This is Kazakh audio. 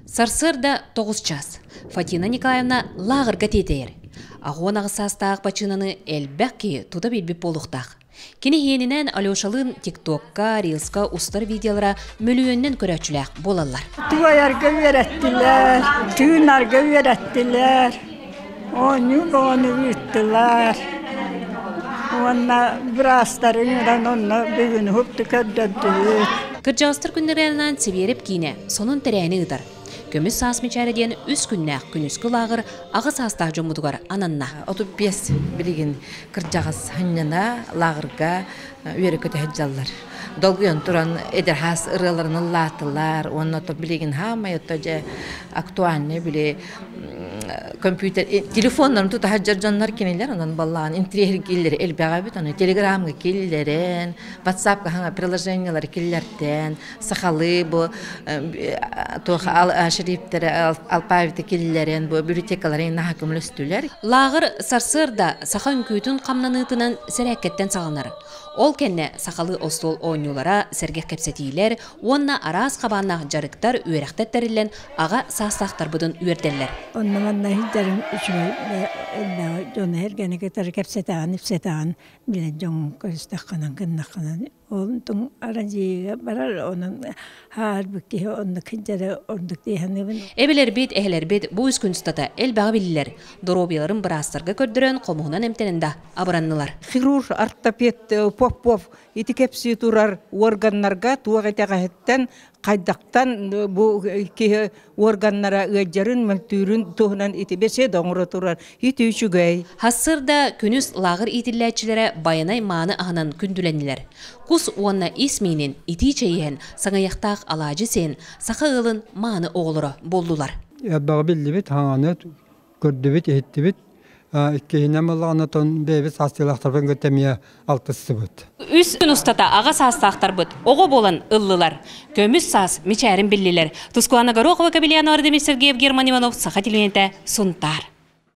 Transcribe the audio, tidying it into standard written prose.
Сарсырда 9 час. Фатина Николаевна лағырға тетейір. Ағуан ағысастағы бачынаны әлбәкке туда белбеп болуқтақ. Кені хенінен Алешалын тиктокка, рилска, устар видеолара мөлуеннен көрәтчіләк болалар. Туайарға верәттілер, түйінарға верәттілер, оны үйттілер. Онна бірастарыңыран онна бүгін хөпті көрдәді. Кыржағыстыр күндерінен себеріп кейіне, сонын тәрәйіні ұдар. Көміс саас мечәріден үс күннәк күніскі лағыр ағы састақ жомудығар ананна. Отып бес білеген кыржағыз ханнана лағырға үйері көті әджалар. Долгуян туран эдер хас ырыларын латылар, оны отып білеген хамай отты актуальны біле компьютер, телефонларын тута хаджар жонлар кенелер, ондан баллаған интерьер келдері әлбәға бет, оны телеграмға келдерін, ватсапқа хаңа приложениялар келдерден, сақалы бұ, шериптері алпавиті келдерін, бұ библиотекаларын наға көмілістілер. Лағыр сарсырда сақа үнкөйтін қамнанытынан сәрәккеттен сағанар. Ол кәнне сақалы остол ойнулара сәргек кәпсетейлер, онна арас қабаннақ жарықтар үйерақтеттәрілен аға састақтар бұдын үйерделер. Онна хиддарым үшімай жоны әргені кетар кәпсетаған, үпсетаған, білен жон көрістаққанан, кіннаққанан. Onun aracıya barar onun halbuki onun kıncara onduk diyehanıbın. Ebeler bit, ehler bit bu üç günstata el bağı bilirler. Dorobiyaların brastarga kördüren komuğunan emteninde abıranlılar. Хирург, ортопед, поп, ити кепси турар органнарга туагатага хеттен кайдактан бу ки органнара ыжарын мөлтүрүн туһунан ити бесе доңро турар ити үчүгөй. Хассырда күнүс лагыр итилләчиләре баянай маны аханан күндүләниләр. Кус уанна исминин ити чейен саңаяқтақ алажы сен сақа ылын маны оғылыры болдулар. Яббағы білді бет, хаңаны көрді бет, ехетті бет. Кейінен болағына тон бейбіс астылақтарбен көтемия алтысы бұд. Үс күн ұстата аға састақтар бұд. Оғы болын ыллылар. Көміс сас мечәрін білілер. Тускуана Горохова, Кабелияна Ардемир Сергеев, Герман Иванов, Саха телевизионда Сунтар.